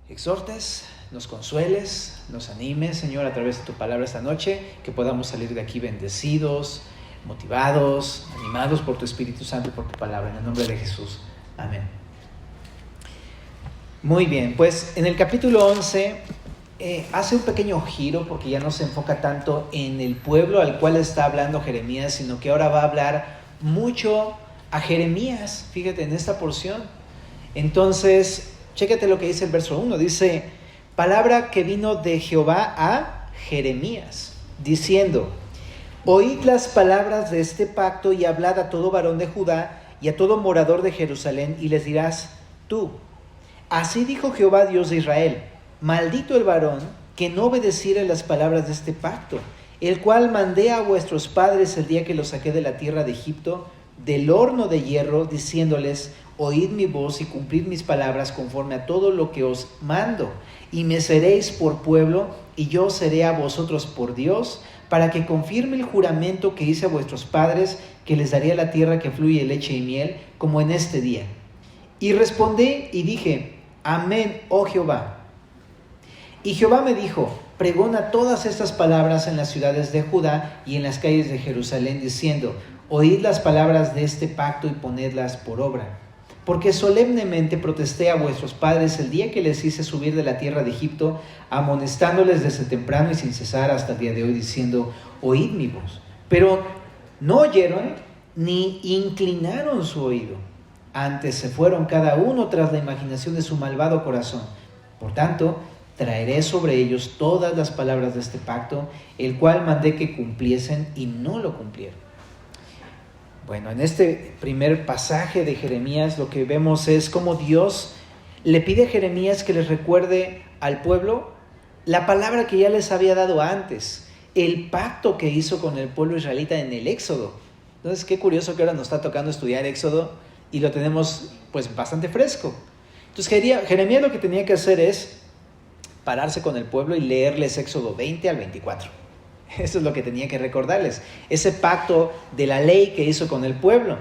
exhortes, nos consueles, nos animes, Señor, a través de tu palabra esta noche, que podamos salir de aquí bendecidos, motivados, animados por tu Espíritu Santo y por tu palabra, en el nombre de Jesús. Amén. Muy bien, pues en el capítulo 11 hace un pequeño giro, porque ya no se enfoca tanto en el pueblo al cual está hablando Jeremías, sino que ahora va a hablar mucho a Jeremías, fíjate, en esta porción. Entonces, chécate lo que dice el verso 1, dice: palabra que vino de Jehová a Jeremías, diciendo: oíd las palabras de este pacto y hablad a todo varón de Judá y a todo morador de Jerusalén, y les dirás tú: así dijo Jehová Dios de Israel, maldito el varón que no obedeciere las palabras de este pacto, el cual mandé a vuestros padres el día que los saqué de la tierra de Egipto, del horno de hierro, diciéndoles: oíd mi voz y cumplid mis palabras conforme a todo lo que os mando, y me seréis por pueblo, y yo seré a vosotros por Dios, para que confirme el juramento que hice a vuestros padres, que les daría la tierra que fluye leche y miel, como en este día. Y respondí y dije: amén, oh Jehová. Y Jehová me dijo: pregona todas estas palabras en las ciudades de Judá y en las calles de Jerusalén, diciendo: oíd las palabras de este pacto y ponedlas por obra. Porque solemnemente protesté a vuestros padres el día que les hice subir de la tierra de Egipto, amonestándoles desde temprano y sin cesar hasta el día de hoy, diciendo: oíd mi voz. Pero no oyeron ni inclinaron su oído. Antes se fueron cada uno tras la imaginación de su malvado corazón. Por tanto, traeré sobre ellos todas las palabras de este pacto, el cual mandé que cumpliesen, y no lo cumplieron. Bueno, en este primer pasaje de Jeremías lo que vemos es cómo Dios le pide a Jeremías que les recuerde al pueblo la palabra que ya les había dado antes, el pacto que hizo con el pueblo israelita en el Éxodo. Entonces, qué curioso que ahora nos está tocando estudiar Éxodo y lo tenemos pues bastante fresco. Entonces Jeremías lo que tenía que hacer es pararse con el pueblo y leerles Éxodo 20 al 24. Eso es lo que tenía que recordarles, ese pacto de la ley que hizo con el pueblo.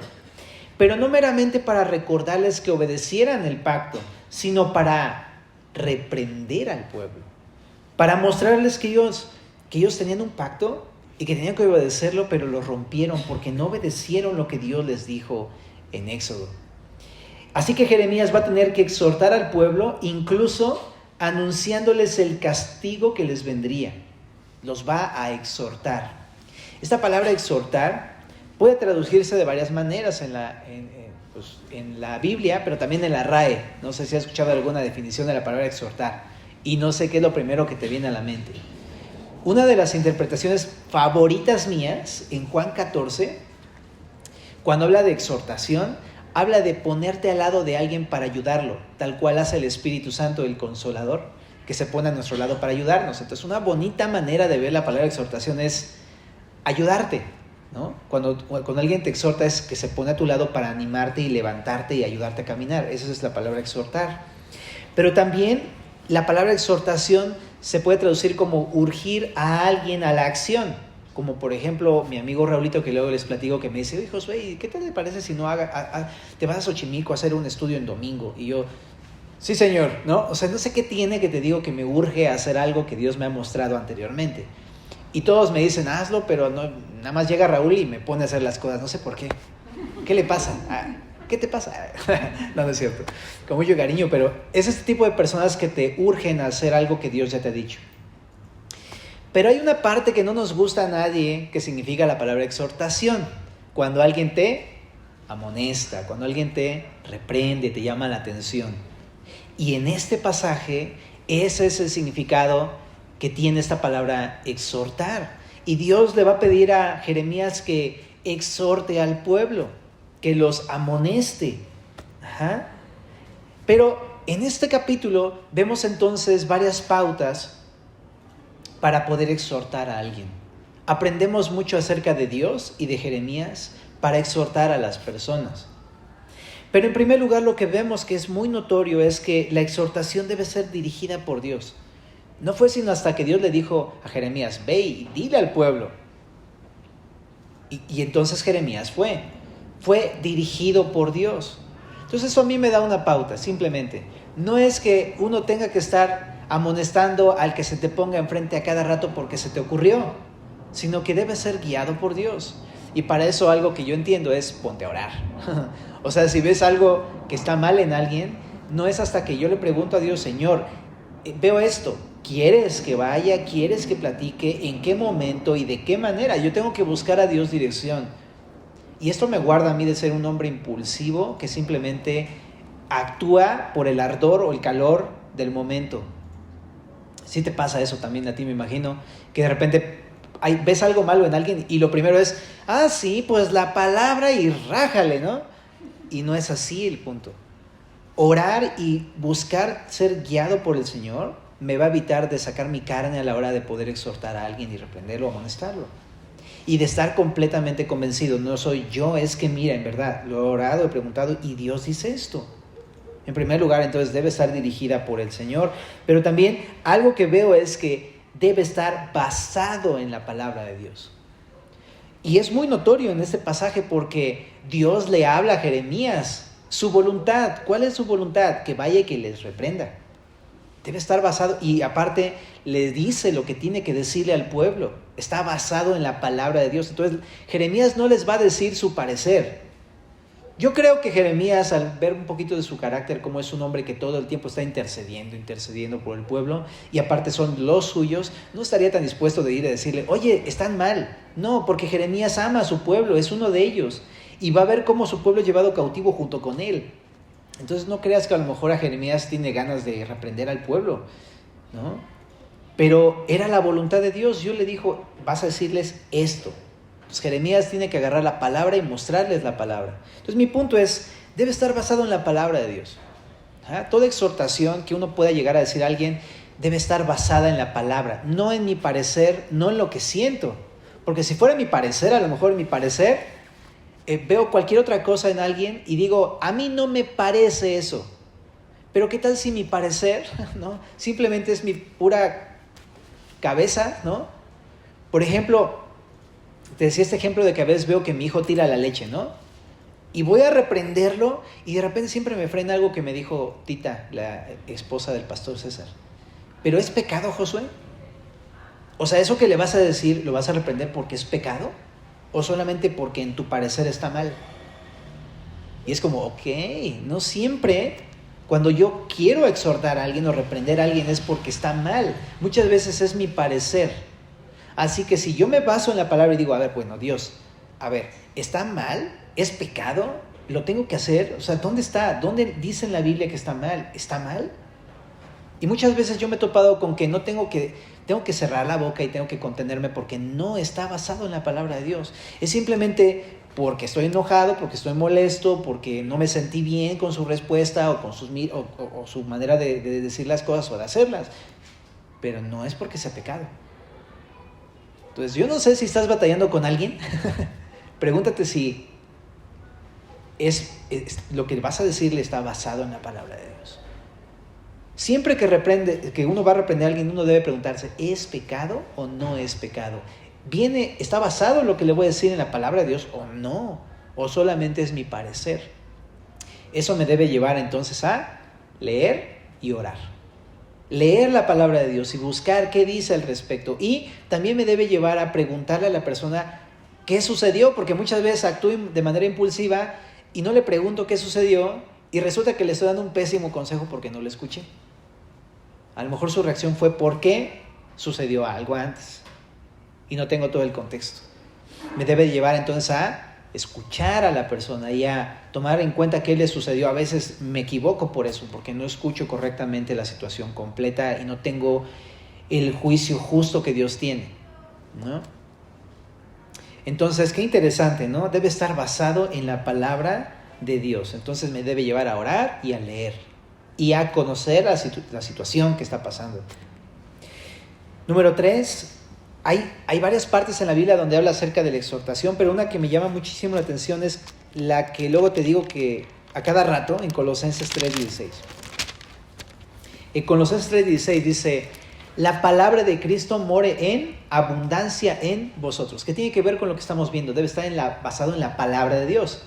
Pero no meramente para recordarles que obedecieran el pacto, sino para reprender al pueblo, para mostrarles que ellos tenían un pacto y que tenían que obedecerlo, pero lo rompieron porque no obedecieron lo que Dios les dijo en Éxodo. Así que Jeremías va a tener que exhortar al pueblo, incluso anunciándoles el castigo que les vendría. Los va a exhortar. Esta palabra exhortar puede traducirse de varias maneras en la Biblia, pero también en la RAE. No sé si has escuchado alguna definición de la palabra exhortar, y no sé qué es lo primero que te viene a la mente. Una de las interpretaciones favoritas mías en Juan 14, cuando habla de exhortación, habla de ponerte al lado de alguien para ayudarlo, tal cual hace el Espíritu Santo, el Consolador, que se pone a nuestro lado para ayudarnos. Entonces, una bonita manera de ver la palabra exhortación es ayudarte, ¿no? Cuando alguien te exhorta, es que se pone a tu lado para animarte y levantarte y ayudarte a caminar. Esa es la palabra exhortar. Pero también la palabra exhortación se puede traducir como urgir a alguien a la acción. Como por ejemplo mi amigo Raulito, que luego les platico, que me dice: oye Josué, ¿qué te parece si no te vas a Xochimilco a hacer un estudio en domingo? Y yo: sí, Señor, ¿no? O sea, no sé qué tiene que te digo que me urge a hacer algo que Dios me ha mostrado anteriormente. Y todos me dicen: hazlo, pero no, nada más llega Raúl y me pone a hacer las cosas. No sé por qué. ¿Qué le pasa? ¿Qué te pasa? No es cierto. Con mucho cariño, pero es este tipo de personas que te urgen a hacer algo que Dios ya te ha dicho. Pero hay una parte que no nos gusta a nadie, que significa la palabra exhortación. Cuando alguien te amonesta, cuando alguien te reprende, te llama la atención. Y en este pasaje, ese es el significado que tiene esta palabra exhortar. Y Dios le va a pedir a Jeremías que exhorte al pueblo, que los amoneste. Pero en este capítulo vemos entonces varias pautas para poder exhortar a alguien. Aprendemos mucho acerca de Dios y de Jeremías para exhortar a las personas. Pero en primer lugar, lo que vemos que es muy notorio es que la exhortación debe ser dirigida por Dios. No fue sino hasta que Dios le dijo a Jeremías: ve y dile al pueblo. Y entonces Jeremías fue dirigido por Dios. Entonces eso a mí me da una pauta, simplemente. No es que uno tenga que estar amonestando al que se te ponga enfrente a cada rato porque se te ocurrió, sino que debe ser guiado por Dios. Y para eso algo que yo entiendo es ponte a orar. O sea, si ves algo que está mal en alguien, no es hasta que yo le pregunto a Dios, Señor, veo esto, ¿quieres que vaya? ¿Quieres que platique? ¿En qué momento y de qué manera? Yo tengo que buscar a Dios dirección. Y esto me guarda a mí de ser un hombre impulsivo que simplemente actúa por el ardor o el calor del momento. Sí te pasa eso también a ti, me imagino, que de repente ves algo malo en alguien y lo primero es, sí, pues la palabra y rájale, ¿no? Y no es así el punto. Orar y buscar ser guiado por el Señor me va a evitar de sacar mi carne a la hora de poder exhortar a alguien y reprenderlo o amonestarlo. Y de estar completamente convencido, no soy yo, es que mira, en verdad, lo he orado, he preguntado y Dios dice esto. En primer lugar, entonces debe estar dirigida por el Señor, pero también algo que veo es que debe estar basado en la palabra de Dios. Y es muy notorio en este pasaje porque Dios le habla a Jeremías su voluntad. ¿Cuál es su voluntad? Que vaya y que les reprenda. Debe estar basado, y aparte le dice lo que tiene que decirle al pueblo. Está basado en la palabra de Dios. Entonces Jeremías no les va a decir su parecer. Yo creo que Jeremías, al ver un poquito de su carácter, como es un hombre que todo el tiempo está intercediendo por el pueblo, y aparte son los suyos, no estaría tan dispuesto de ir a decirle, oye, están mal. No, porque Jeremías ama a su pueblo, es uno de ellos, y va a ver cómo su pueblo es llevado cautivo junto con él. Entonces no creas que a lo mejor a Jeremías tiene ganas de reprender al pueblo, ¿no? Pero era la voluntad de Dios. Dios le dijo, vas a decirles esto. Pues Jeremías tiene que agarrar la palabra y mostrarles la palabra. Entonces mi punto es, debe estar basado en la palabra de Dios. Toda exhortación que uno pueda llegar a decir a alguien debe estar basada en la palabra, no en mi parecer, no en lo que siento. Porque si fuera mi parecer, a lo mejor mi parecer, veo cualquier otra cosa en alguien y digo, a mí no me parece eso. Pero ¿qué tal si mi parecer, ¿no? simplemente es mi pura cabeza, ¿no? Por ejemplo, te decía este ejemplo de que a veces veo que mi hijo tira la leche, ¿no? Y voy a reprenderlo y de repente siempre me frena algo que me dijo Tita, la esposa del pastor César. ¿Pero es pecado, Josué? O sea, ¿eso que le vas a decir lo vas a reprender porque es pecado? ¿O solamente porque en tu parecer está mal? Y es como, ok, no siempre cuando yo quiero exhortar a alguien o reprender a alguien es porque está mal. Muchas veces es mi parecer. Así que si yo me baso en la palabra y digo, a ver, bueno, Dios, a ver, ¿está mal? ¿Es pecado? ¿Lo tengo que hacer? O sea, ¿dónde está? ¿Dónde dice en la Biblia que está mal? ¿Está mal? Y muchas veces yo me he topado con que tengo que cerrar la boca y tengo que contenerme porque no está basado en la palabra de Dios. Es simplemente porque estoy enojado, porque estoy molesto, porque no me sentí bien con su respuesta o con o su manera de decir las cosas o de hacerlas. Pero no es porque sea pecado. Entonces, yo no sé si estás batallando con alguien. Pregúntate si es lo que vas a decirle está basado en la palabra de Dios. Siempre que uno va a reprender a alguien, uno debe preguntarse, ¿es pecado o no es pecado? ¿Está basado en lo que le voy a decir en la palabra de Dios o no? ¿O solamente es mi parecer? Eso me debe llevar entonces a leer y orar. Leer la palabra de Dios y buscar qué dice al respecto. Y también me debe llevar a preguntarle a la persona qué sucedió, porque muchas veces actúo de manera impulsiva y no le pregunto qué sucedió y resulta que le estoy dando un pésimo consejo porque no lo escuché. A lo mejor su reacción fue porque sucedió algo antes y no tengo todo el contexto. Me debe llevar entonces a escuchar a la persona y a tomar en cuenta qué le sucedió. A veces me equivoco por eso, porque no escucho correctamente la situación completa y no tengo el juicio justo que Dios tiene, ¿no? Entonces, qué interesante, ¿no? Debe estar basado en la palabra de Dios. Entonces me debe llevar a orar y a leer y a conocer la situación que está pasando. Número 3, hay varias partes en la Biblia donde habla acerca de la exhortación, pero una que me llama muchísimo la atención es la que luego te digo que a cada rato en Colosenses 3:16. En Colosenses 3:16 dice, la palabra de Cristo more en abundancia en vosotros. ¿Qué tiene que ver con lo que estamos viendo? Debe estar basado en la palabra de Dios.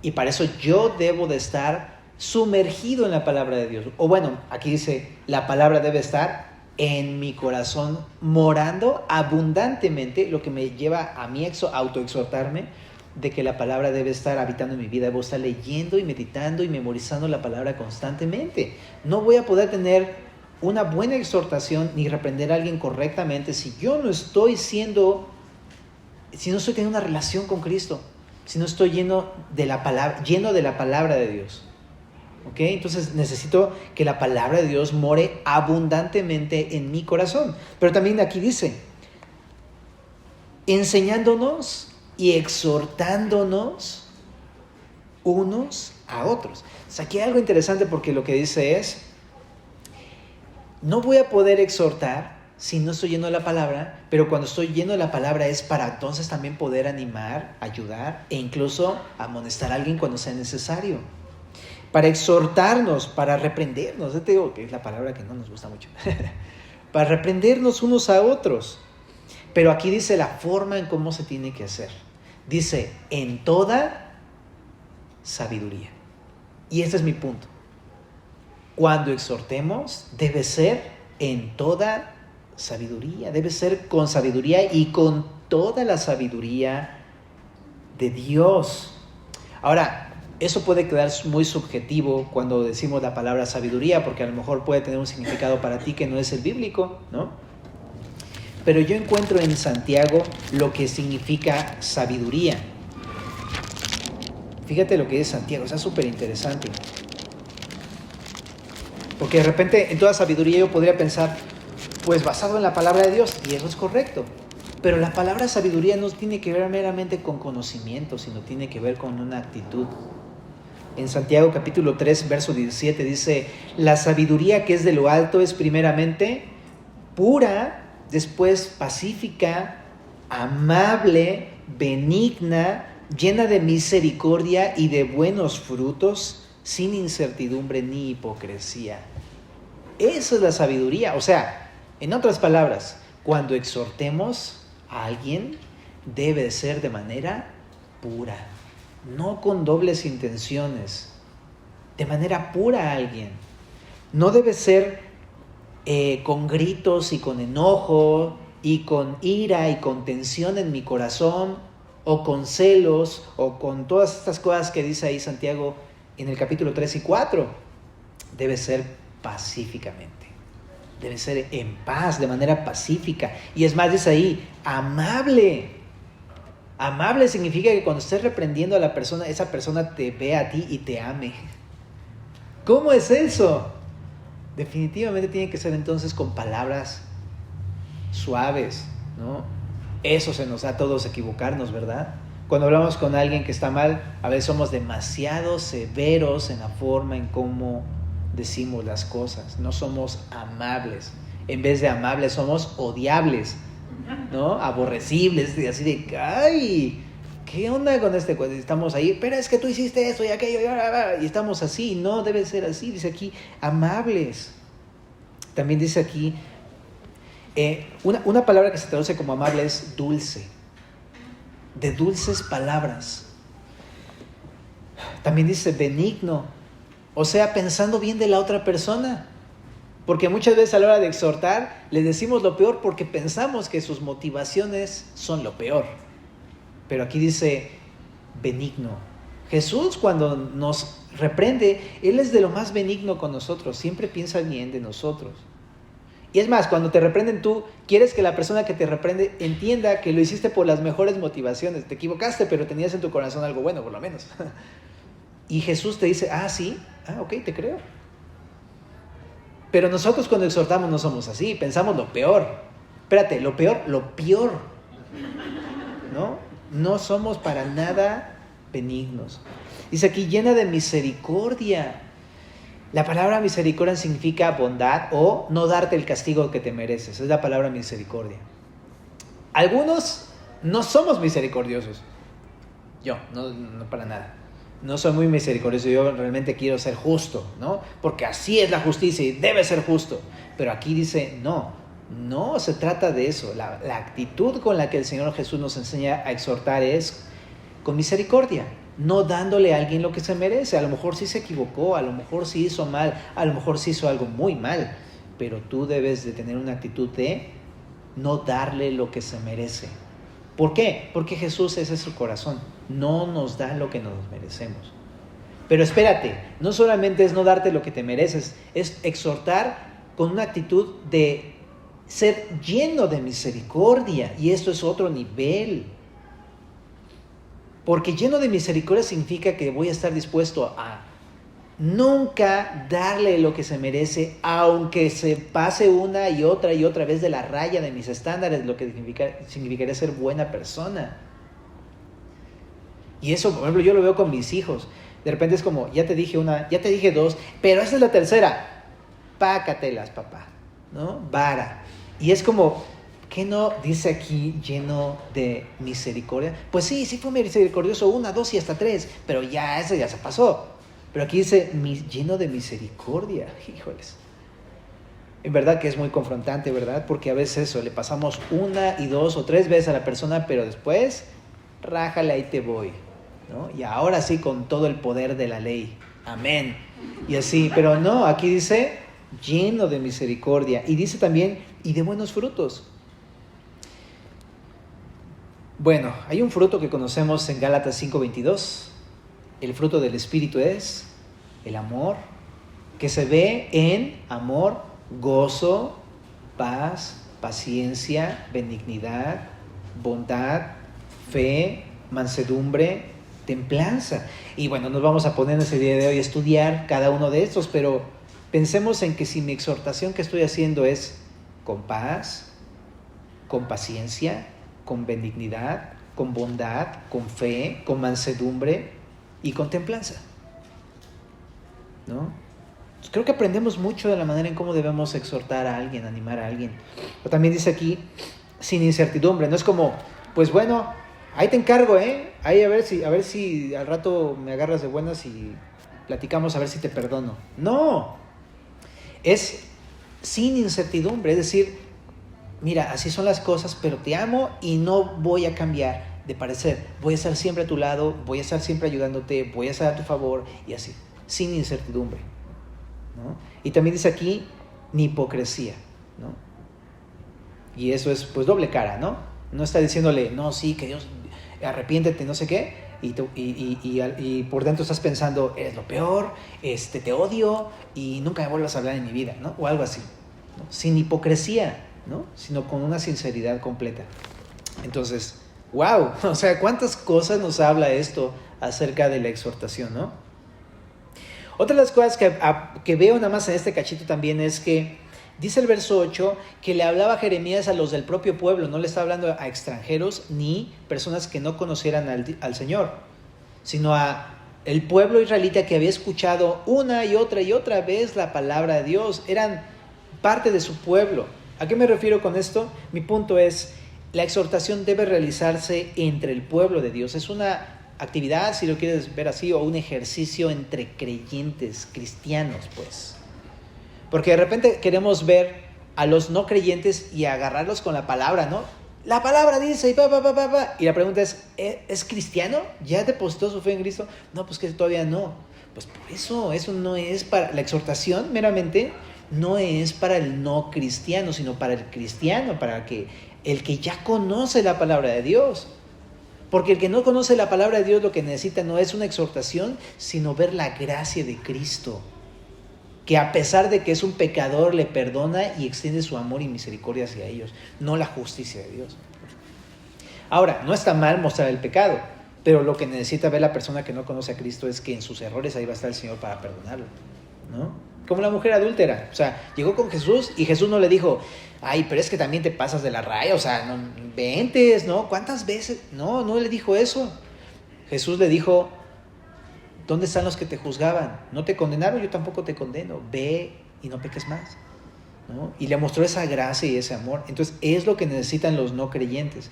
Y para eso yo debo de estar sumergido en la palabra de Dios. O bueno, aquí dice, la palabra debe estar en mi corazón, morando abundantemente, lo que me lleva a mí autoexhortarme de que la palabra debe estar habitando en mi vida. Debo estar leyendo y meditando y memorizando la palabra constantemente. No voy a poder tener una buena exhortación ni reprender a alguien correctamente si yo no estoy teniendo una relación con Cristo, si no estoy lleno de la palabra de Dios. ¿Ok? Entonces necesito que la palabra de Dios more abundantemente en mi corazón. Pero también aquí dice, enseñándonos y exhortándonos unos a otros. O sea, aquí hay algo interesante porque lo que dice es, no voy a poder exhortar si no estoy lleno de la palabra, pero cuando estoy lleno de la palabra es para entonces también poder animar, ayudar e incluso amonestar a alguien cuando sea necesario. Para exhortarnos, para reprendernos. Yo te digo que es la palabra que no nos gusta mucho. Para reprendernos unos a otros. Pero aquí dice la forma en cómo se tiene que hacer. Dice, en toda sabiduría. Y este es mi punto. Cuando exhortemos, debe ser en toda sabiduría. Debe ser con sabiduría y con toda la sabiduría de Dios. Ahora, eso puede quedar muy subjetivo cuando decimos la palabra sabiduría, porque a lo mejor puede tener un significado para ti que no es el bíblico, ¿no? Pero yo encuentro en Santiago lo que significa sabiduría. Fíjate lo que dice Santiago, es súper interesante. Porque de repente en toda sabiduría yo podría pensar, pues basado en la palabra de Dios, y eso es correcto. Pero la palabra sabiduría no tiene que ver meramente con conocimiento, sino tiene que ver con una actitud. En Santiago capítulo 3, verso 17 dice, la sabiduría que es de lo alto es primeramente pura, después pacífica, amable, benigna, llena de misericordia y de buenos frutos, sin incertidumbre ni hipocresía. Esa es la sabiduría. O sea, en otras palabras, cuando exhortemos a alguien, debe ser de manera pura, no con dobles intenciones, de manera pura a alguien. No debe ser con gritos y con enojo y con ira y con tensión en mi corazón o con celos o con todas estas cosas que dice ahí Santiago en el capítulo 3 y 4. Debe ser pacíficamente, debe ser en paz, de manera pacífica. Y es más, dice ahí, amable. Amable significa que cuando estés reprendiendo a la persona, esa persona te ve a ti y te ame. ¿Cómo es eso? Definitivamente tiene que ser entonces con palabras suaves, ¿no? Eso se nos da a todos equivocarnos, ¿verdad? Cuando hablamos con alguien que está mal, a veces somos demasiado severos en la forma en cómo decimos las cosas. No somos amables. En vez de amables, somos odiables, ¿no? Aborrecibles, así de, ¡ay! ¿Qué onda con este? Estamos ahí, pero es que tú hiciste esto y aquello, y estamos así. No debe ser así. Dice aquí, amables. También dice aquí, una palabra que se traduce como amable es dulce. De dulces palabras. También dice benigno. O sea, pensando bien de la otra persona. Porque muchas veces a la hora de exhortar, le decimos lo peor porque pensamos que sus motivaciones son lo peor. Pero aquí dice benigno. Jesús cuando nos reprende, Él es de lo más benigno con nosotros. Siempre piensa bien de nosotros. Y es más, cuando te reprenden tú, quieres que la persona que te reprende entienda que lo hiciste por las mejores motivaciones. Te equivocaste, pero tenías en tu corazón algo bueno, por lo menos. Y Jesús te dice, sí, ok, te creo. Pero nosotros cuando exhortamos no somos así, pensamos lo peor. Espérate, lo peor, ¿no? No somos para nada benignos. Dice aquí, llena de misericordia. La palabra misericordia significa bondad o no darte el castigo que te mereces. Es la palabra misericordia. Algunos no somos misericordiosos. Yo, no para nada. No soy muy misericordioso, yo realmente quiero ser justo, ¿no? Porque así es la justicia y debe ser justo. Pero aquí dice, no se trata de eso. La actitud con la que el Señor Jesús nos enseña a exhortar es con misericordia. no dándole a alguien lo que se merece. A lo mejor sí se equivocó, a lo mejor sí hizo mal, a lo mejor sí hizo algo muy mal, pero tú debes de tener una actitud de no darle lo que se merece. ¿Por qué? Porque Jesús, ese es su corazón, no nos da lo que nos merecemos. Pero espérate, no solamente es no darte lo que te mereces, es exhortar con una actitud de ser lleno de misericordia, y esto es otro nivel. Porque lleno de misericordia significa que voy a estar dispuesto a nunca darle lo que se merece, aunque se pase una y otra vez de la raya de mis estándares, lo que significaría ser buena persona. Y eso, por ejemplo, yo lo veo con mis hijos. De repente es como, ya te dije una, ya te dije dos, pero esa es la tercera. Pácatelas, papá, ¿no? Vara. Y es como, ¿qué no dice aquí lleno de misericordia? Pues sí fue misericordioso, 1, 2 y hasta 3, pero ya eso ya se pasó. Pero aquí dice lleno de misericordia. Híjoles. En verdad que es muy confrontante, ¿verdad? Porque a veces eso, le pasamos 1 y 2 o 3 veces a la persona, pero después, rájale, ahí te voy, ¿no? Y ahora sí con todo el poder de la ley. Amén. Y así, pero no, aquí dice lleno de misericordia. Y dice también, y de buenos frutos. Bueno, hay un fruto que conocemos en Gálatas 5:22. El fruto del Espíritu es el amor, que se ve en amor, gozo, paz, paciencia, benignidad, bondad, fe, mansedumbre, templanza. Y bueno, nos vamos a poner en ese día de hoy a estudiar cada uno de estos, pero pensemos en que si mi exhortación que estoy haciendo es con paz, con paciencia, con benignidad, con bondad, con fe, con mansedumbre y con templanza, ¿no? Creo que aprendemos mucho de la manera en cómo debemos exhortar a alguien, animar a alguien. Pero también dice aquí, sin incertidumbre. No es como, pues bueno, ahí te encargo, ahí a ver si al rato me agarras de buenas y platicamos a ver si te perdono. No, es sin incertidumbre, es decir, mira, así son las cosas, pero te amo y no voy a cambiar de parecer. Voy a estar siempre a tu lado, voy a estar siempre ayudándote, voy a estar a tu favor y así, sin incertidumbre, ¿no? Y también dice aquí, ni hipocresía, ¿no? Y eso es pues doble cara, ¿no? No está diciéndole, no, sí, que Dios, arrepiéntete, no sé qué, y por dentro estás pensando, eres lo peor, te odio y nunca me vuelvas a hablar en mi vida, ¿no? O algo así, ¿no? Sin hipocresía, ¿no? Sino con una sinceridad completa. Entonces, wow, o sea, cuántas cosas nos habla esto acerca de la exhortación, ¿no? Otra de las cosas que veo nada más en este cachito también es que dice el verso 8 que le hablaba Jeremías a los del propio pueblo, no le está hablando a extranjeros ni personas que no conocieran al Señor, sino a el pueblo israelita que había escuchado una y otra vez la palabra de Dios, eran parte de su pueblo. ¿A qué me refiero con esto? Mi punto es, la exhortación debe realizarse entre el pueblo de Dios. Es una actividad, si lo quieres ver así, o un ejercicio entre creyentes, cristianos, pues. Porque de repente queremos ver a los no creyentes y agarrarlos con la palabra, ¿no? La palabra dice, y la pregunta ¿es cristiano? ¿Ya depositó su fe en Cristo? No, pues que todavía no. Pues por eso no es para la exhortación meramente. No es para el no cristiano, sino para el cristiano, para el que ya conoce la palabra de Dios. Porque el que no conoce la palabra de Dios lo que necesita no es una exhortación, sino ver la gracia de Cristo, que a pesar de que es un pecador, le perdona y extiende su amor y misericordia hacia ellos, no la justicia de Dios. Ahora, no está mal mostrar el pecado, pero lo que necesita ver la persona que no conoce a Cristo es que en sus errores ahí va a estar el Señor para perdonarlo, ¿no? Como la mujer adúltera, o sea, llegó con Jesús y Jesús no le dijo, ay, pero es que también te pasas de la raya, o sea, no inventes, ¿no? ¿Cuántas veces? No le dijo eso. Jesús le dijo, ¿dónde están los que te juzgaban? ¿No te condenaron? Yo tampoco te condeno. Ve y no peques más, ¿no? Y le mostró esa gracia y ese amor. Entonces, es lo que necesitan los no creyentes.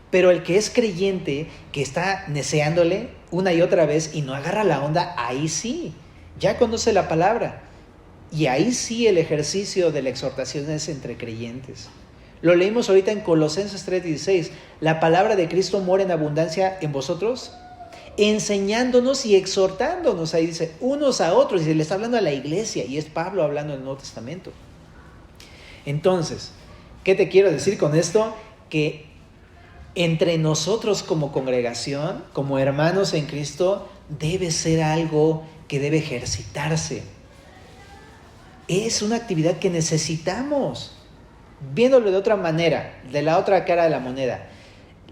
Pero el que es creyente, que está neceándole una y otra vez y no agarra la onda, ahí sí, ya conoce la palabra. Y ahí sí el ejercicio de la exhortación es entre creyentes. Lo leímos ahorita en Colosenses 3:16. La palabra de Cristo mora en abundancia en vosotros, enseñándonos y exhortándonos. Ahí dice, unos a otros, y se le está hablando a la iglesia, y es Pablo hablando en el Nuevo Testamento. Entonces, ¿qué te quiero decir con esto? Que entre nosotros como congregación, como hermanos en Cristo, debe ser algo que debe ejercitarse. Es una actividad que necesitamos. Viéndolo de otra manera, de la otra cara de la moneda,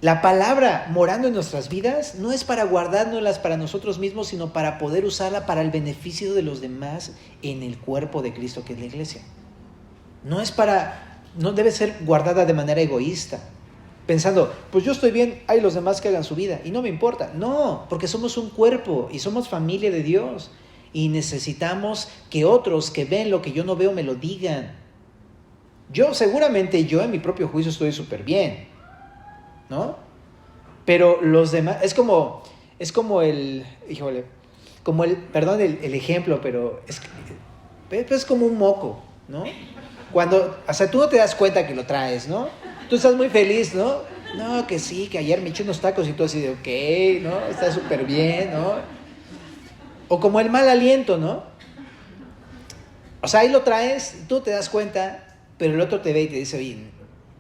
la palabra morando en nuestras vidas no es para guardárnoslas para nosotros mismos, sino para poder usarla para el beneficio de los demás en el cuerpo de Cristo, que es la iglesia. No debe ser guardada de manera egoísta, pensando, pues yo estoy bien, hay los demás que hagan su vida y no me importa. No, porque somos un cuerpo y somos familia de Dios y necesitamos que otros que ven lo que yo no veo me lo digan. Seguramente en mi propio juicio estoy súper bien, ¿no? Pero los demás, es como el ejemplo, pero es como un moco, ¿no? O sea, tú no te das cuenta que lo traes, ¿no? Tú estás muy feliz, ¿no? No, que sí, que ayer me eché unos tacos y tú así de, ok, ¿no? Está súper bien, ¿no? O como el mal aliento, ¿no? O sea, ahí lo traes, tú te das cuenta, pero el otro te ve y te dice, oye,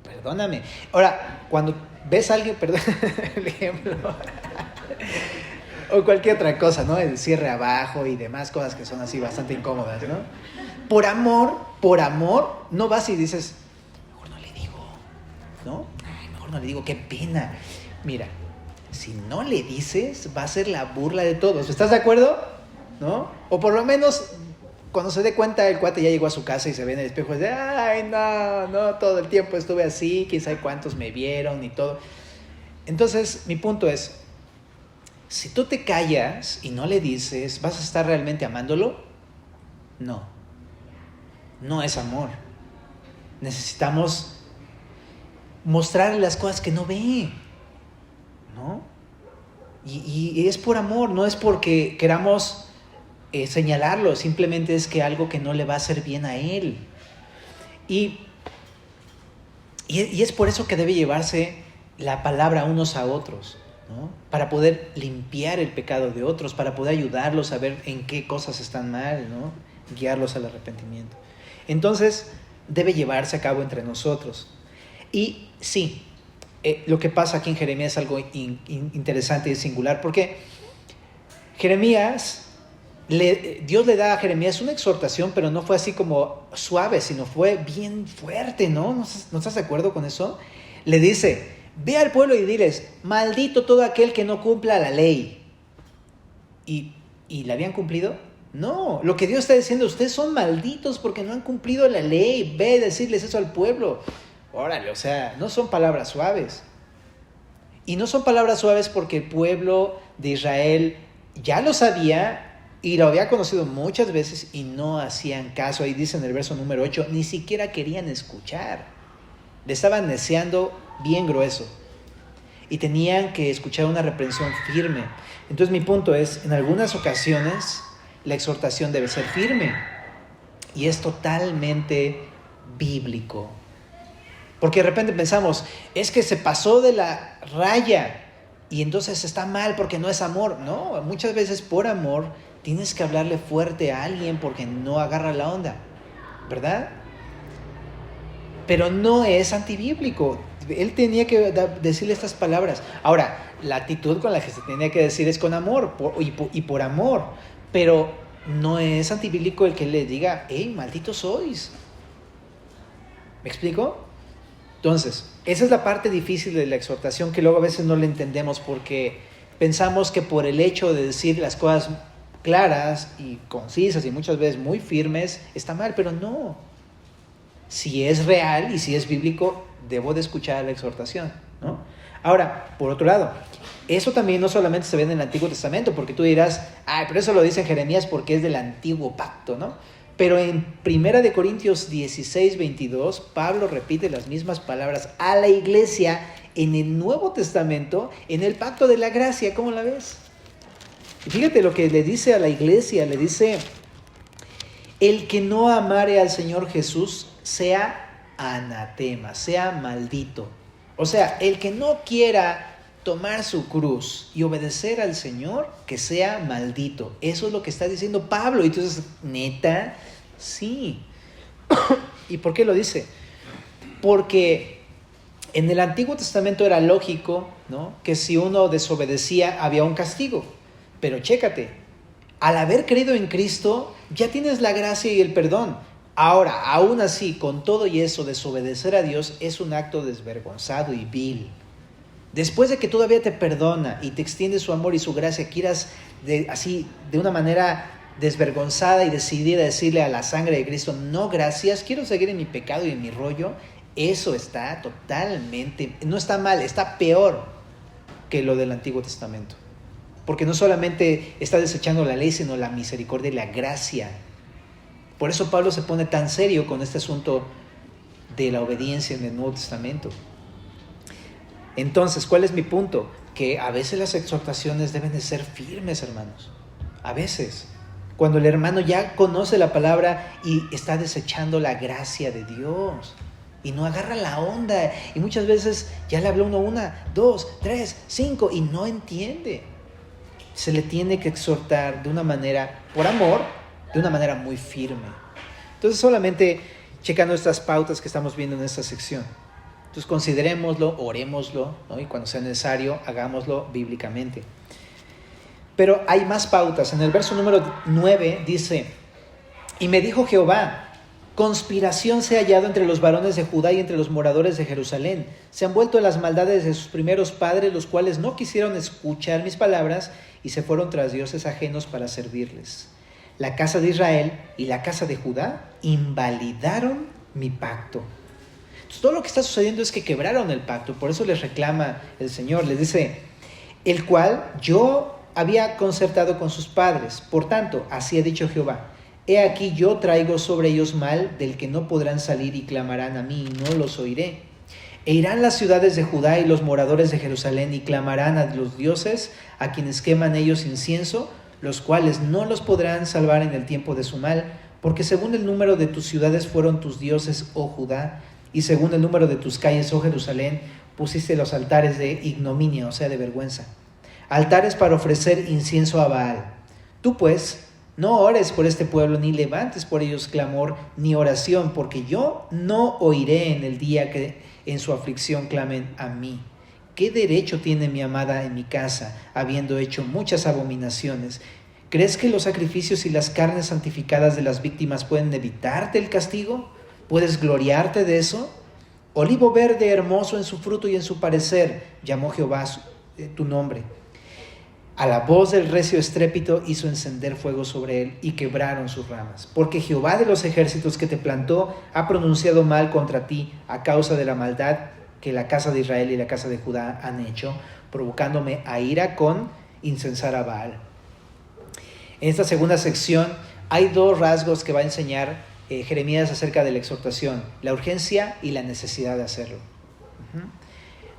perdóname. Ahora, cuando ves a alguien, perdón, el ejemplo, o cualquier otra cosa, ¿no? El cierre abajo y demás cosas que son así bastante incómodas, ¿no? Por amor, no vas y dices, mejor no le digo, ¿no? Ay, mejor no le digo, qué pena. Mira, si no le dices, va a ser la burla de todos. ¿Estás de acuerdo? ¿No? O por lo menos, cuando se dé cuenta, el cuate ya llegó a su casa y se ve en el espejo y dice, ay, no, todo el tiempo estuve así, quién sabe cuántos me vieron y todo. Entonces, mi punto es, si tú te callas y no le dices, ¿vas a estar realmente amándolo? No es amor. Necesitamos mostrarle las cosas que no ve, ¿no? Y es por amor, no es porque queramos señalarlo, simplemente es que algo que no le va a hacer bien a él. Y es por eso que debe llevarse la palabra unos a otros, ¿no? Para poder limpiar el pecado de otros, para poder ayudarlos a ver en qué cosas están mal, ¿no? Guiarlos al arrepentimiento. Entonces, debe llevarse a cabo entre nosotros. Y sí, lo que pasa aquí en Jeremías es algo interesante y singular, porque Dios le da a Jeremías una exhortación, pero no fue así como suave, sino fue bien fuerte, ¿no? ¿No estás de acuerdo con eso? Le dice, ve al pueblo y diles, maldito todo aquel que no cumpla la ley. ¿Y la habían cumplido? No, lo que Dios está diciendo, ustedes son malditos porque no han cumplido la ley. Ve a decirles eso al pueblo. Órale, o sea, no son palabras suaves. Y no son palabras suaves porque el pueblo de Israel ya lo sabía y lo había conocido muchas veces y no hacían caso. Ahí dice en el verso número 8, ni siquiera querían escuchar. Le estaban neciando bien grueso y tenían que escuchar una reprensión firme. Entonces mi punto es, en algunas ocasiones la exhortación debe ser firme y es totalmente bíblico. Porque de repente pensamos, es que se pasó de la raya y entonces está mal porque no es amor. No, muchas veces por amor tienes que hablarle fuerte a alguien porque no agarra la onda, ¿verdad? Pero no es antibíblico. Él tenía que decirle estas palabras. Ahora, la actitud con la que se tenía que decir es con amor y por amor. Pero no es antibíblico el que le diga, hey, malditos sois. ¿Me explico? Entonces, esa es la parte difícil de la exhortación que luego a veces no la entendemos porque pensamos que por el hecho de decir las cosas claras y concisas y muchas veces muy firmes está mal, pero no. Si es real y si es bíblico, debo de escuchar la exhortación, ¿no? Ahora, por otro lado, eso también no solamente se ve en el Antiguo Testamento, porque tú dirás, ay, pero eso lo dice Jeremías porque es del Antiguo Pacto, ¿no? Pero en 1 Corintios 16, 22, Pablo repite las mismas palabras a la iglesia en el Nuevo Testamento, en el Pacto de la Gracia. ¿Cómo la ves? Y fíjate lo que le dice a la iglesia, le dice, el que no amare al Señor Jesús sea anatema, sea maldito. O sea, el que no quiera tomar su cruz y obedecer al Señor, que sea maldito. Eso es lo que está diciendo Pablo. Y entonces, ¿neta? Sí. ¿Y por qué lo dice? Porque en el Antiguo Testamento era lógico, ¿no?, que si uno desobedecía había un castigo. Pero chécate, al haber creído en Cristo, ya tienes la gracia y el perdón. Ahora, aún así, con todo y eso, desobedecer a Dios es un acto desvergonzado y vil. Después de que todavía te perdona y te extiende su amor y su gracia, quieras de una manera desvergonzada y decidida decirle a la sangre de Cristo, no gracias, quiero seguir en mi pecado y en mi rollo, eso está totalmente, no está mal, está peor que lo del Antiguo Testamento. Porque no solamente está desechando la ley, sino la misericordia y la gracia. Por eso Pablo se pone tan serio con este asunto de la obediencia en el Nuevo Testamento. Entonces, ¿cuál es mi punto? Que a veces las exhortaciones deben de ser firmes, hermanos. A veces, cuando el hermano ya conoce la palabra y está desechando la gracia de Dios y no agarra la onda, y muchas veces ya le habló uno 1, 2, 3, 5 y no entiende. Se le tiene que exhortar de una manera, por amor, de una manera muy firme. Entonces, solamente checando estas pautas que estamos viendo en esta sección. Entonces, considerémoslo, orémoslo, ¿no?, y cuando sea necesario, hagámoslo bíblicamente. Pero hay más pautas. En el verso número 9 dice: y me dijo Jehová, conspiración se ha hallado entre los varones de Judá y entre los moradores de Jerusalén. Se han vuelto a las maldades de sus primeros padres, los cuales no quisieron escuchar mis palabras y se fueron tras dioses ajenos para servirles. La casa de Israel y la casa de Judá invalidaron mi pacto. Entonces, todo lo que está sucediendo es que quebraron el pacto. Por eso les reclama el Señor. Les dice: el cual yo había concertado con sus padres. Por tanto, así ha dicho Jehová: he aquí yo traigo sobre ellos mal del que no podrán salir y clamarán a mí y no los oiré. E irán las ciudades de Judá y los moradores de Jerusalén y clamarán a los dioses a quienes queman ellos incienso, los cuales no los podrán salvar en el tiempo de su mal, porque según el número de tus ciudades fueron tus dioses, oh Judá, y según el número de tus calles, oh Jerusalén, pusiste los altares de ignominia, o sea, de vergüenza, altares para ofrecer incienso a Baal. Tú pues, no ores por este pueblo, ni levantes por ellos clamor, ni oración, porque yo no oiré en el día que en su aflicción clamen a mí. ¿Qué derecho tiene mi amada en mi casa, habiendo hecho muchas abominaciones? ¿Crees que los sacrificios y las carnes santificadas de las víctimas pueden evitarte el castigo? ¿Puedes gloriarte de eso? Olivo verde, hermoso en su fruto y en su parecer, llamó Jehová tu nombre. A la voz del recio estrépito hizo encender fuego sobre él y quebraron sus ramas. Porque Jehová de los ejércitos que te plantó ha pronunciado mal contra ti a causa de la maldad que la casa de Israel y la casa de Judá han hecho, provocándome a ira con incensar a Baal. En esta segunda sección hay dos rasgos que va a enseñar Jeremías acerca de la exhortación: la urgencia y la necesidad de hacerlo.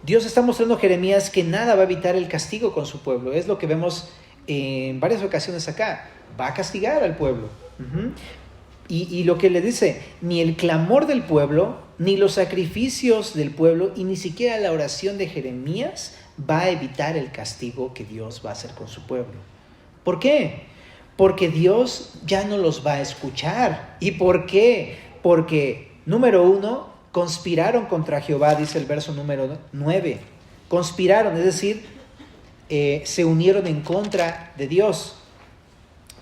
Dios está mostrando a Jeremías que nada va a evitar el castigo con su pueblo. Es lo que vemos en varias ocasiones acá. Va a castigar al pueblo. Y lo que le dice: ni el clamor del pueblo, ni los sacrificios del pueblo, y ni siquiera la oración de Jeremías va a evitar el castigo que Dios va a hacer con su pueblo. ¿Por qué? Porque Dios ya no los va a escuchar. ¿Y por qué? Porque, número 1, conspiraron contra Jehová, dice el verso número 9. Conspiraron, es decir, se unieron en contra de Dios.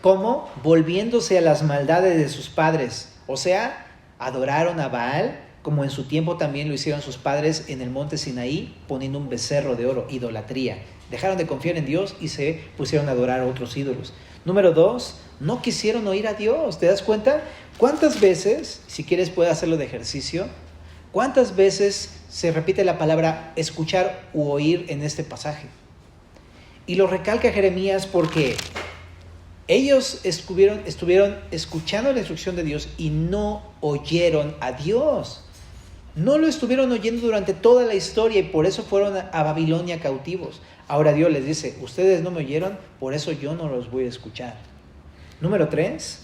¿Cómo? Volviéndose a las maldades de sus padres. O sea, adoraron a Baal, como en su tiempo también lo hicieron sus padres en el monte Sinaí, poniendo un becerro de oro, idolatría. Dejaron de confiar en Dios y se pusieron a adorar a otros ídolos. Número 2, no quisieron oír a Dios. ¿Te das cuenta? ¿Cuántas veces, si quieres puedes hacerlo de ejercicio, cuántas veces se repite la palabra escuchar u oír en este pasaje? Y lo recalca Jeremías porque ellos estuvieron escuchando la instrucción de Dios y no oyeron a Dios. No lo estuvieron oyendo durante toda la historia y por eso fueron a Babilonia cautivos. Ahora Dios les dice: ustedes no me oyeron, por eso yo no los voy a escuchar. Número 3,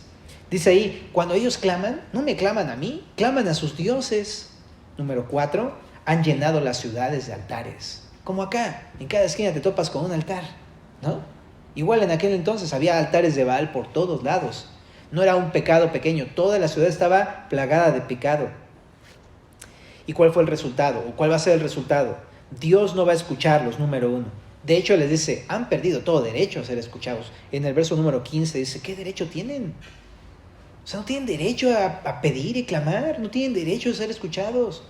dice ahí: cuando ellos claman, no me claman a mí, claman a sus dioses. Número 4, han llenado las ciudades de altares. Como acá, en cada esquina te topas con un altar, ¿no? Igual en aquel entonces había altares de Baal por todos lados. No era un pecado pequeño, toda la ciudad estaba plagada de pecado. ¿Y cuál fue el resultado? ¿O cuál va a ser el resultado? Dios no va a escucharlos, número 1. De hecho, les dice, han perdido todo derecho a ser escuchados. En el verso número 15 dice, ¿qué derecho tienen? O sea, no tienen derecho a pedir y clamar, no tienen derecho a ser escuchados.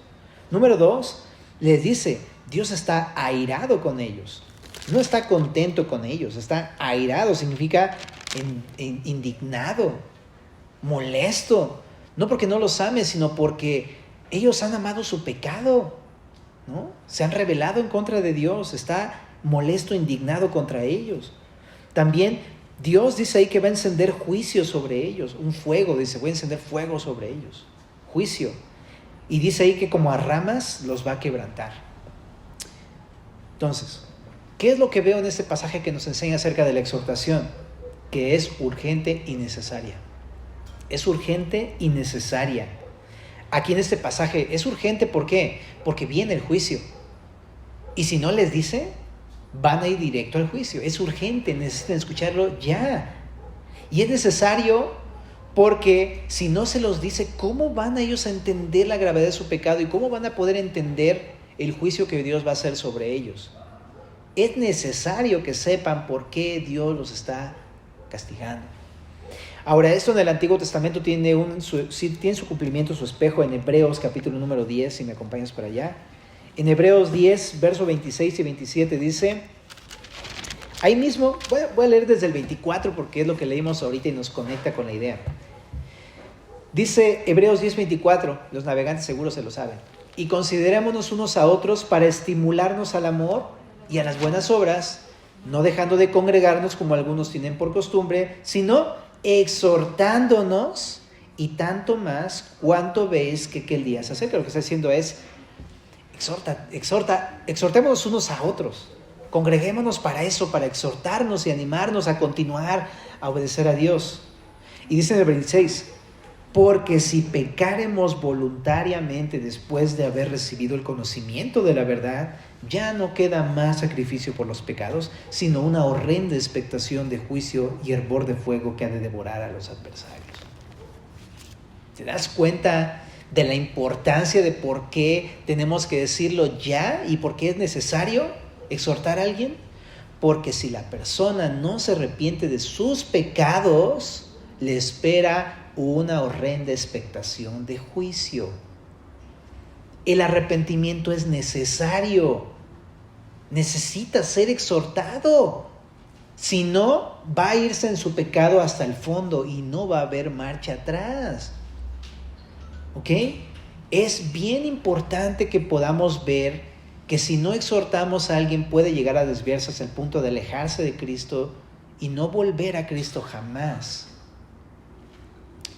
Número 2, les dice, Dios está airado con ellos. No está contento con ellos, está airado, significa indignado, molesto. No porque no los ame, sino porque ellos han amado su pecado, ¿no? Se han rebelado en contra de Dios, está molesto, indignado contra ellos. También Dios dice ahí que va a encender juicio sobre ellos, un fuego, dice, voy a encender fuego sobre ellos, juicio. Y dice ahí que como a ramas los va a quebrantar. Entonces, ¿qué es lo que veo en este pasaje que nos enseña acerca de la exhortación? Que es urgente y necesaria. Es urgente y necesaria. Aquí en este pasaje es urgente, ¿por qué? Porque viene el juicio. Y si no les dice, van a ir directo al juicio. Es urgente, necesitan escucharlo ya. Y es necesario porque si no se los dice, ¿cómo van a ellos a entender la gravedad de su pecado y cómo van a poder entender el juicio que Dios va a hacer sobre ellos? Es necesario que sepan por qué Dios los está castigando. Ahora, esto en el Antiguo Testamento tiene su cumplimiento, su espejo en Hebreos capítulo número 10, si me acompañas por allá. En Hebreos 10, versos 26 y 27 dice, ahí mismo, voy a leer desde el 24 porque es lo que leímos ahorita y nos conecta con la idea. Dice Hebreos 10, 24, los navegantes seguros se lo saben. Y considerémonos unos a otros para estimularnos al amor y a las buenas obras, no dejando de congregarnos como algunos tienen por costumbre, sino exhortándonos, y tanto más cuanto veis que el día se acerca. Lo que está diciendo es, exhortémonos unos a otros, congreguémonos para eso, para exhortarnos y animarnos a continuar a obedecer a Dios. Y dice en el 26, porque si pecáremos voluntariamente después de haber recibido el conocimiento de la verdad, ya no queda más sacrificio por los pecados, sino una horrenda expectación de juicio y hervor de fuego que ha de devorar a los adversarios. ¿Te das cuenta de la importancia de por qué tenemos que decirlo ya y por qué es necesario exhortar a alguien? Porque si la persona no se arrepiente de sus pecados, le espera una horrenda expectación de juicio. El arrepentimiento es necesario. Necesita ser exhortado. Si no, va a irse en su pecado hasta el fondo y no va a haber marcha atrás. ¿Ok? Es bien importante que podamos ver que si no exhortamos a alguien puede llegar a desviarse hasta el punto de alejarse de Cristo y no volver a Cristo jamás.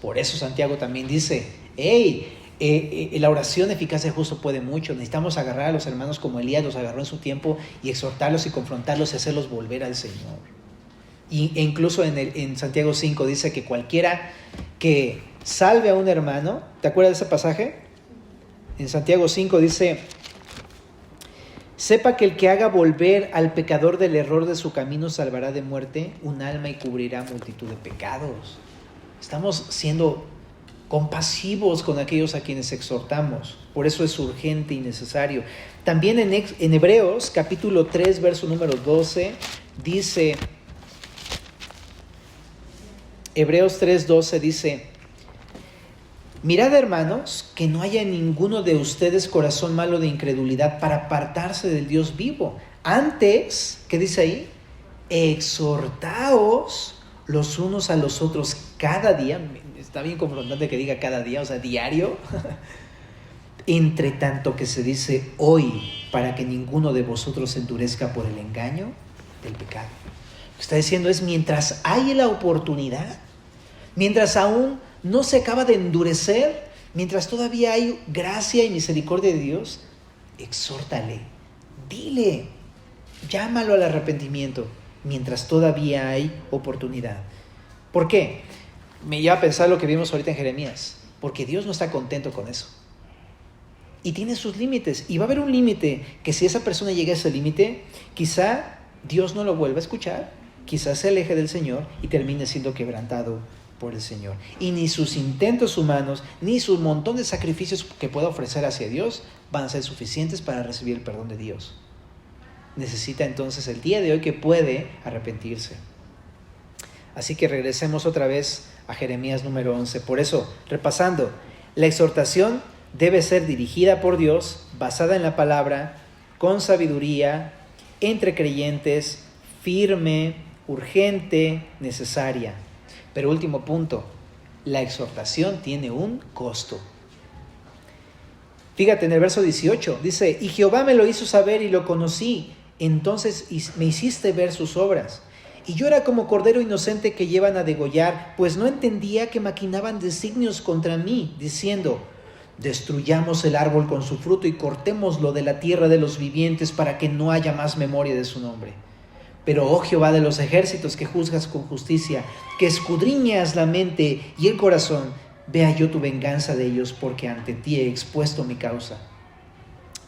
Por eso Santiago también dice, la oración eficaz del justo puede mucho. Necesitamos agarrar a los hermanos como Elías los agarró en su tiempo y exhortarlos y confrontarlos y hacerlos volver al Señor. E incluso en Santiago 5 dice que cualquiera que salve a un hermano, ¿te acuerdas de ese pasaje? En Santiago 5 dice, sepa que el que haga volver al pecador del error de su camino salvará de muerte un alma y cubrirá multitud de pecados. Estamos siendo compasivos con aquellos a quienes exhortamos. Por eso es urgente y necesario. También en Hebreos capítulo 3, verso número 12, dice, Hebreos 3:12 dice, mirad, hermanos, que no haya en ninguno de ustedes corazón malo de incredulidad para apartarse del Dios vivo. Antes, ¿qué dice ahí? Exhortaos los unos a los otros cada día. Está bien confrontante que diga cada día, o sea, diario. Entre tanto que se dice hoy, para que ninguno de vosotros se endurezca por el engaño del pecado. Lo que está diciendo es, mientras hay la oportunidad, mientras aún no se acaba de endurecer, mientras todavía hay gracia y misericordia de Dios, exhórtale, dile, llámalo al arrepentimiento, mientras todavía hay oportunidad. ¿Por qué? Me lleva a pensar lo que vimos ahorita en Jeremías, porque Dios no está contento con eso. y tiene sus límites. Y va a haber un límite que si esa persona llega a ese límite, quizá Dios no lo vuelva a escuchar, quizá se aleje del Señor y termine siendo quebrantado por el Señor. Y ni sus intentos humanos, ni su montón de sacrificios que pueda ofrecer hacia Dios van a ser suficientes para recibir el perdón de Dios. Necesita entonces el día de hoy que puede arrepentirse. Así que regresemos otra vez a Jeremías número 11. Por eso, repasando, la exhortación debe ser dirigida por Dios, basada en la palabra, con sabiduría, entre creyentes, firme, urgente, necesaria. Pero último punto, la exhortación tiene un costo. Fíjate en el verso 18, dice, y Jehová me lo hizo saber y lo conocí, entonces me hiciste ver sus obras. Y yo era como cordero inocente que llevan a degollar, pues no entendía que maquinaban designios contra mí, diciendo, destruyamos el árbol con su fruto y cortémoslo de la tierra de los vivientes para que no haya más memoria de su nombre. Pero, oh Jehová de los ejércitos, que juzgas con justicia, que escudriñas la mente y el corazón, vea yo tu venganza de ellos, porque ante ti he expuesto mi causa.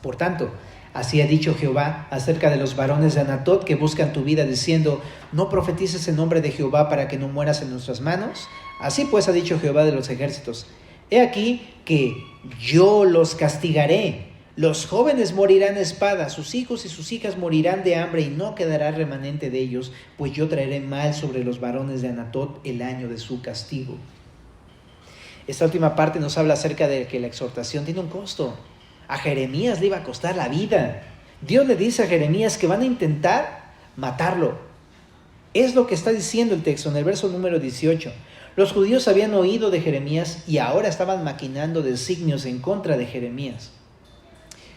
Por tanto, así ha dicho Jehová acerca de los varones de Anatot que buscan tu vida, diciendo, no profetices en nombre de Jehová para que no mueras en nuestras manos. Así pues ha dicho Jehová de los ejércitos, he aquí que yo los castigaré. Los jóvenes morirán a espada, sus hijos y sus hijas morirán de hambre y no quedará remanente de ellos, pues yo traeré mal sobre los varones de Anatot el año de su castigo. Esta última parte nos habla acerca de que la exhortación tiene un costo. A Jeremías le iba a costar la vida. Dios le dice a Jeremías que van a intentar matarlo. Es lo que está diciendo el texto en el verso número 18. Los judíos habían oído de Jeremías y ahora estaban maquinando designios en contra de Jeremías.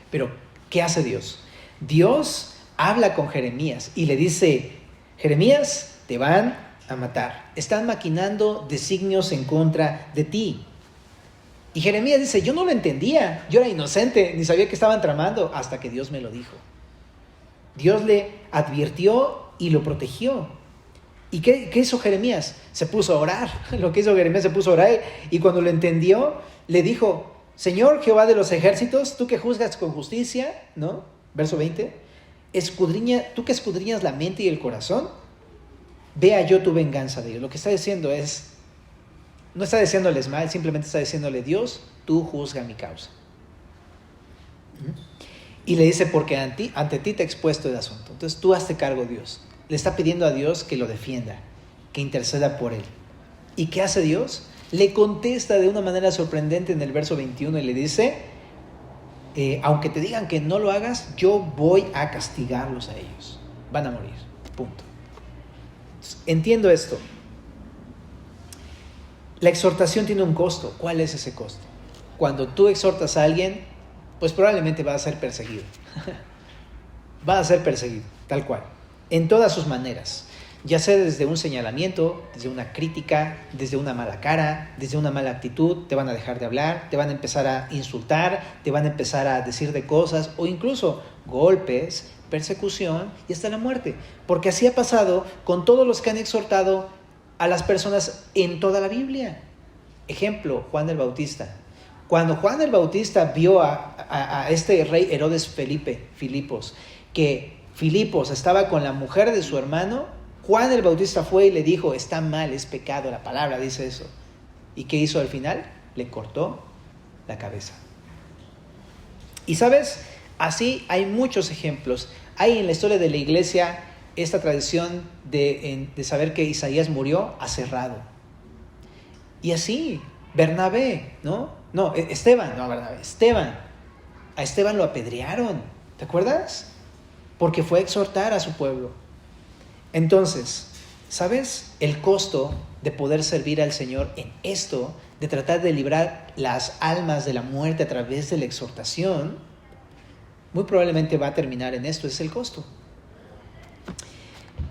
Pero, ¿qué hace Dios? Dios habla con Jeremías y le dice, Jeremías, te van a matar. Están maquinando designios en contra de ti. Y Jeremías dice, yo no lo entendía, yo era inocente, ni sabía que estaban tramando, hasta que Dios me lo dijo. Dios le advirtió y lo protegió. ¿Y qué hizo Jeremías? Se puso a orar. Lo que hizo Jeremías, se puso a orar, y cuando lo entendió, le dijo, Señor Jehová de los ejércitos, tú que juzgas con justicia, ¿no? Verso 20, tú que escudriñas la mente y el corazón, vea yo tu venganza de ellos. Lo que está diciendo es, no está diciéndoles mal, simplemente está diciéndole, Dios, tú juzga mi causa. Y le dice, porque ante ti te he expuesto el asunto. Entonces tú hazte cargo, Dios. Le está pidiendo a Dios que lo defienda, que interceda por él. ¿Y qué hace Dios? Le contesta de una manera sorprendente en el verso 21 y le dice, aunque te digan que no lo hagas, yo voy a castigarlos a ellos. Van a morir, punto. Entiendo esto. La exhortación tiene un costo. ¿Cuál es ese costo? Cuando tú exhortas a alguien, pues probablemente va a ser perseguido. Va a ser perseguido, tal cual, en todas sus maneras. Ya sea desde un señalamiento, desde una crítica, desde una mala cara, desde una mala actitud, te van a dejar de hablar, te van a empezar a insultar, te van a empezar a decir de cosas, o incluso golpes, persecución y hasta la muerte. Porque así ha pasado con todos los que han exhortado a las personas en toda la Biblia. Ejemplo, Juan el Bautista. Cuando Juan el Bautista vio a este rey Herodes Filipos, que Filipos estaba con la mujer de su hermano, Juan el Bautista fue y le dijo, está mal, es pecado, la palabra dice eso. ¿Y qué hizo al final? Le cortó la cabeza. Y sabes, así hay muchos ejemplos. Hay en la historia de la iglesia esta tradición de saber que Isaías murió aserrado. Y así, Esteban. A Esteban lo apedrearon, ¿te acuerdas? Porque fue a exhortar a su pueblo. Entonces, ¿sabes el costo de poder servir al Señor en esto, de tratar de librar las almas de la muerte a través de la exhortación? Muy probablemente va a terminar en esto, es el costo.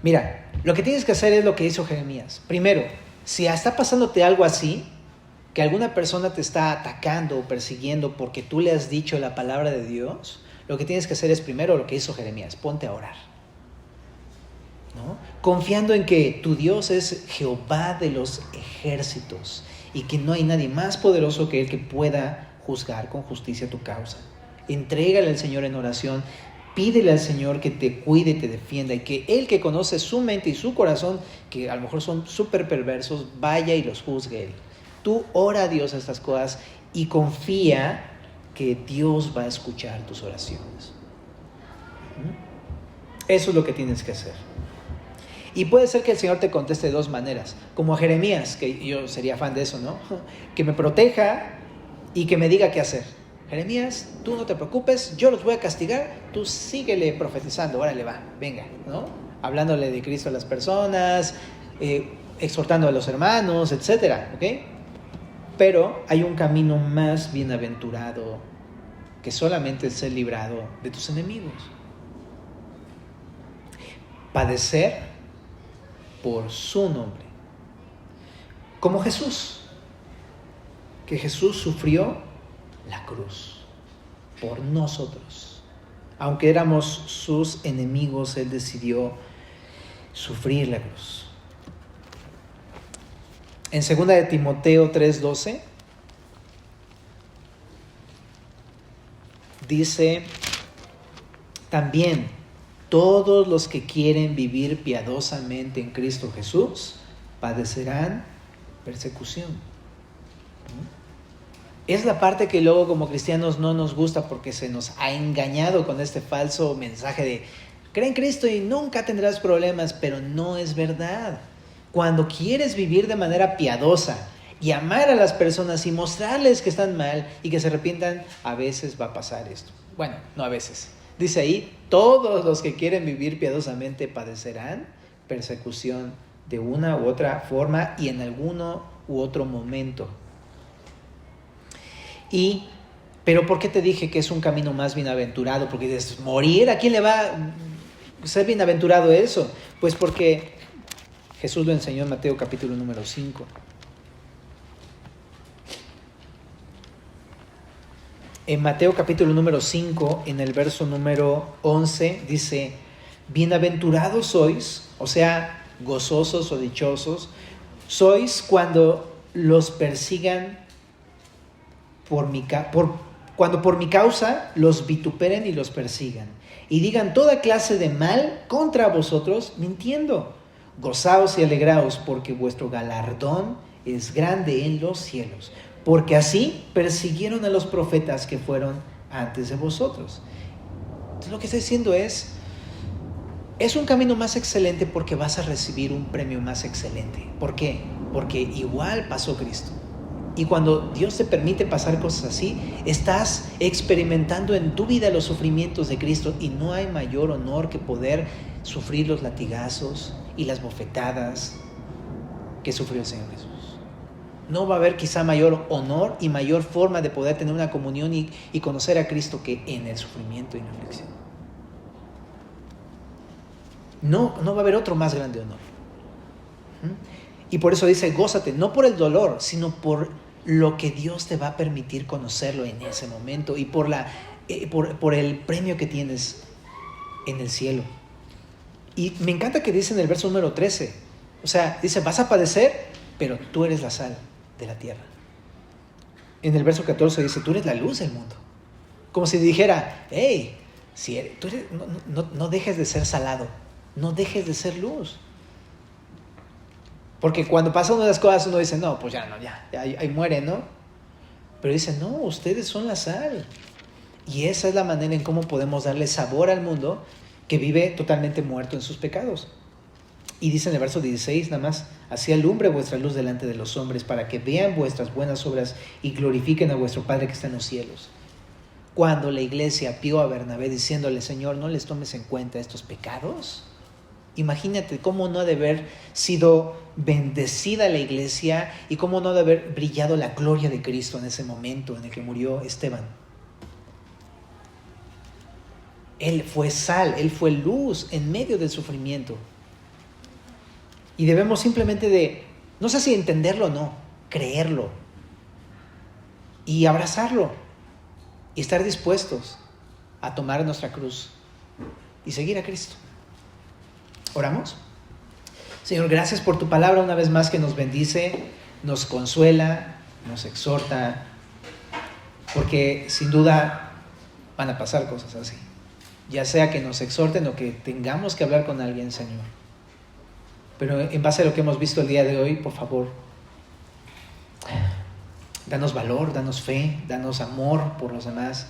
Mira, lo que tienes que hacer es lo que hizo Jeremías. Primero, si está pasándote algo así, que alguna persona te está atacando o persiguiendo porque tú le has dicho la palabra de Dios, lo que tienes que hacer es primero lo que hizo Jeremías, ponte a orar, ¿no? Confiando en que tu Dios es Jehová de los ejércitos y que no hay nadie más poderoso que Él que pueda juzgar con justicia tu causa. Entrégale al Señor en oración. Pídele al Señor que te cuide y te defienda, y que Él, que conoce su mente y su corazón, que a lo mejor son súper perversos, vaya y los juzgue Él. Tú ora a Dios estas cosas y confía que Dios va a escuchar tus oraciones. Eso es lo que tienes que hacer. Y puede ser que el Señor te conteste de dos maneras, como a Jeremías, que yo sería fan de eso, ¿no? Que me proteja y que me diga qué hacer. Jeremías, tú no te preocupes, yo los voy a castigar, tú síguele profetizando, órale va, venga, ¿no? Hablándole de Cristo a las personas, exhortando a los hermanos, etcétera, ¿ok? Pero hay un camino más bienaventurado que solamente ser librado de tus enemigos. Padecer por su nombre. Como Jesús, que Jesús sufrió la cruz por nosotros. Aunque éramos sus enemigos, Él decidió sufrir la cruz. En 2 de Timoteo 3:12 dice: también todos los que quieren vivir piadosamente en Cristo Jesús padecerán persecución. Es la parte que luego como cristianos no nos gusta, porque se nos ha engañado con este falso mensaje de cree en Cristo y nunca tendrás problemas, pero no es verdad. Cuando quieres vivir de manera piadosa y amar a las personas y mostrarles que están mal y que se arrepientan, a veces va a pasar esto. Bueno, no a veces. Dice ahí, todos los que quieren vivir piadosamente padecerán persecución de una u otra forma y en alguno u otro momento. Pero ¿por qué te dije que es un camino más bienaventurado? Porque dices, ¿morir? ¿A quién le va a ser bienaventurado eso? Pues porque Jesús lo enseñó en Mateo capítulo número 5. En Mateo capítulo número 5, en el verso número 11, dice: bienaventurados sois, o sea, gozosos o dichosos, sois cuando los persigan cuando por mi causa los vituperen y los persigan, y digan toda clase de mal contra vosotros, mintiendo. Gozaos y alegraos, porque vuestro galardón es grande en los cielos, porque así persiguieron a los profetas que fueron antes de vosotros. Entonces lo que está diciendo es un camino más excelente, porque vas a recibir un premio más excelente. ¿Por qué? Porque igual pasó Cristo. Y cuando Dios te permite pasar cosas así, estás experimentando en tu vida los sufrimientos de Cristo, y no hay mayor honor que poder sufrir los latigazos y las bofetadas que sufrió el Señor Jesús. No va a haber quizá mayor honor y mayor forma de poder tener una comunión y conocer a Cristo que en el sufrimiento y la aflicción. No va a haber otro más grande honor. Y por eso dice, gózate, no por el dolor, sino por lo que Dios te va a permitir conocerlo en ese momento, y por el premio que tienes en el cielo. Y me encanta que dice en el verso número 13, o sea, dice, vas a padecer, pero tú eres la sal de la tierra. En el verso 14 dice, tú eres la luz del mundo. Como si dijera, hey, tú eres, no dejes de ser salado, no dejes de ser luz. Porque cuando pasan unas cosas uno dice, no, pues ya ahí muere, ¿no? Pero dice, no, ustedes son la sal. Y esa es la manera en cómo podemos darle sabor al mundo que vive totalmente muerto en sus pecados. Y dice en el verso 16 nada más, así alumbre vuestra luz delante de los hombres, para que vean vuestras buenas obras y glorifiquen a vuestro Padre que está en los cielos. Cuando la iglesia pidió a Bernabé diciéndole, Señor, no les tomes en cuenta estos pecados. Imagínate cómo no ha de haber sido bendecida la iglesia y cómo no ha de haber brillado la gloria de Cristo en ese momento en el que murió Esteban. Él fue sal, Él fue luz en medio del sufrimiento. Y debemos simplemente no sé si entenderlo o no, creerlo y abrazarlo y estar dispuestos a tomar nuestra cruz y seguir a Cristo. ¿Oramos? Señor, gracias por tu palabra una vez más, que nos bendice, nos consuela, nos exhorta, porque sin duda van a pasar cosas así. Ya sea que nos exhorten o que tengamos que hablar con alguien, Señor. Pero en base a lo que hemos visto el día de hoy, por favor, danos valor, danos fe, danos amor por los demás.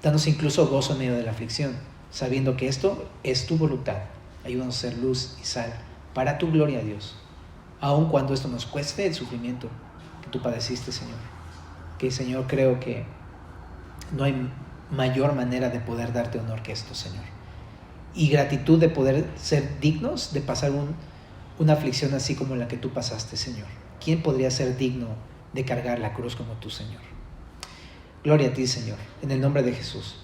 Danos incluso gozo en medio de la aflicción, sabiendo que esto es tu voluntad. Ayúdanos a ser luz y sal para tu gloria, Dios. Aun cuando esto nos cueste el sufrimiento que tú padeciste, Señor. Que, Señor, creo que no hay mayor manera de poder darte honor que esto, Señor. Y gratitud de poder ser dignos de pasar una aflicción así como la que tú pasaste, Señor. ¿Quién podría ser digno de cargar la cruz como tú, Señor? Gloria a ti, Señor, en el nombre de Jesús.